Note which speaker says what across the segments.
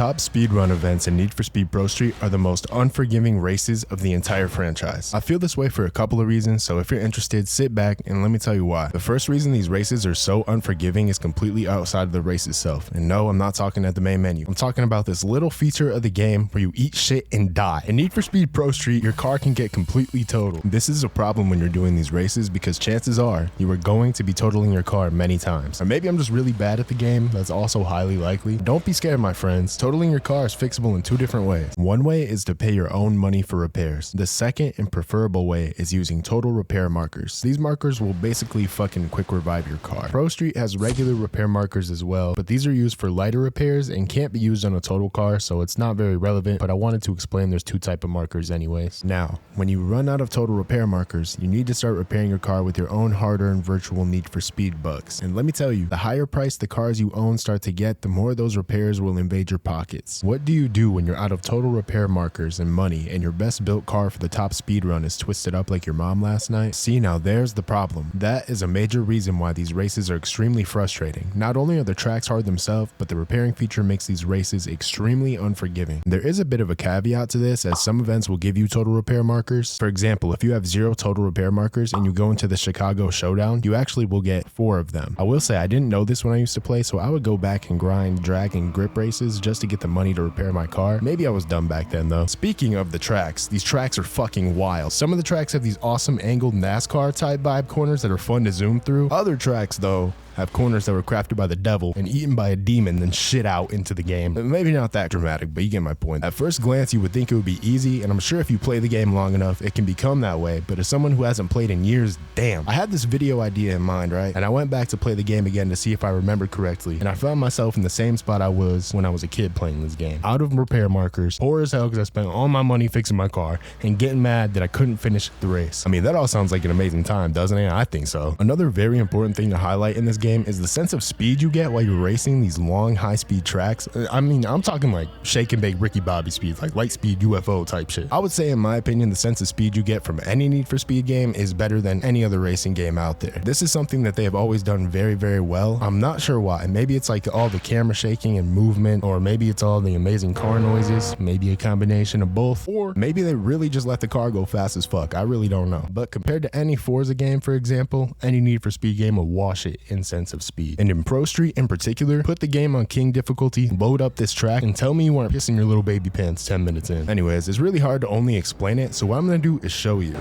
Speaker 1: top speedrun events in Need for Speed Pro Street are the most unforgiving races of the entire franchise. I feel this way for a couple of reasons, so if you're interested, sit back and let me tell you why. The first reason these races are so unforgiving is completely outside of the race itself. And no, I'm not talking at the main menu. I'm talking about this little feature of the game where you eat shit and die. In Need for Speed Pro Street, your car can get completely totaled. This is a problem when you're doing these races because chances are you are going to be totaling your car many times. Or maybe I'm just really bad at the game. That's also highly likely. Don't be scared, my friends. Totaling your car is fixable in two different ways. One way is to pay your own money for repairs. The second and preferable way is using total repair markers. These markers will basically fucking quick revive your car. Pro Street has regular repair markers as well, but these are used for lighter repairs and can't be used on a total car, so it's not very relevant, but I wanted to explain there's two types of markers anyways. Now, when you run out of total repair markers, you need to start repairing your car with your own hard-earned virtual Need for Speed bucks. And let me tell you, the higher price the cars you own start to get, the more those repairs will invade your pockets. What do you do when you're out of total repair markers and money and your best built car for the top speed run is twisted up like your mom last night? See, now there's the problem. That is a major reason why these races are extremely frustrating. Not only are the tracks hard themselves, but the repairing feature makes these races extremely unforgiving. There is a bit of a caveat to this, as some events will give you total repair markers. For example, if you have 0 total repair markers and you go into the Chicago Showdown, you actually will get 4 of them. I will say I didn't know this when I used to play, so I would go back and grind drag and grip races just to get the money to repair my car. Maybe I was dumb back then though. Speaking of the tracks, these tracks are fucking wild. Some of the tracks have these awesome angled NASCAR type vibe corners that are fun to zoom through. Other tracks though have corners that were crafted by the devil and eaten by a demon, then shit out into the game. Maybe not that dramatic, but you get my point. At first glance, you would think it would be easy, and I'm sure if you play the game long enough, it can become that way, but as someone who hasn't played in years, damn. I had this video idea in mind, right? And I went back to play the game again to see if I remembered correctly, and I found myself in the same spot I was when I was a kid playing this game. Out of repair markers, poor as hell because I spent all my money fixing my car, and getting mad that I couldn't finish the race. I mean, that all sounds like an amazing time, doesn't it? I think so. Another very important thing to highlight in this game is the sense of speed you get while you're racing these long high-speed tracks. I mean, I'm talking like shake and bake Ricky Bobby speeds, like light speed UFO type shit. I would say, in my opinion, the sense of speed you get from any Need for Speed game is better than any other racing game out there. This is something that they have always done very, very well. I'm not sure why. Maybe it's like all the camera shaking and movement, or maybe it's all the amazing car noises, maybe a combination of both, or maybe they really just let the car go fast as fuck. I really don't know. But compared to any Forza game, for example, any Need for Speed game will wash it in sense of speed. And in Pro Street in particular, put the game on King difficulty, load up this track, and tell me you aren't pissing your little baby pants 10 minutes in. Anyways, it's really hard to only explain it, so what I'm gonna do is show you.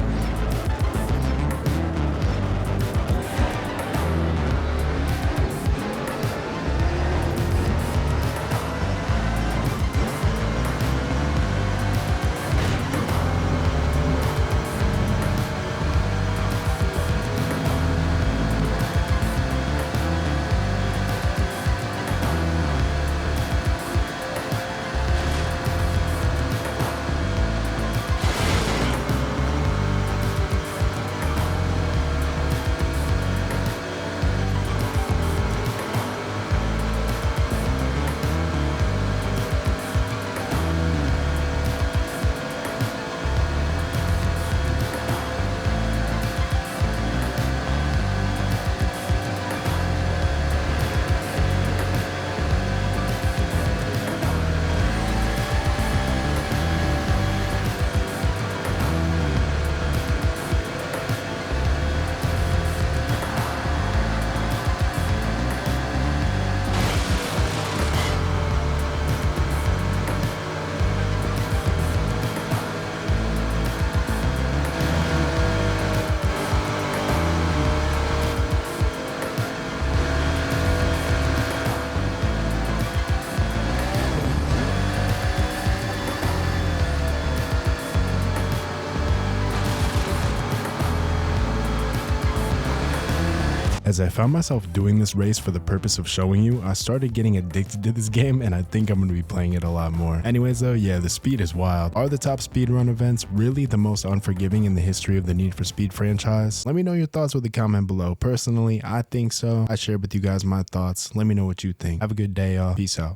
Speaker 1: As I found myself doing this race for the purpose of showing you, I started getting addicted to this game, and I think I'm going to be playing it a lot more. Anyways though, yeah, the speed is wild. Are the top speedrun events really the most unforgiving in the history of the Need for Speed franchise? Let me know your thoughts with a comment below. Personally, I think so. I shared with you guys my thoughts. Let me know what you think. Have a good day, y'all. Peace out.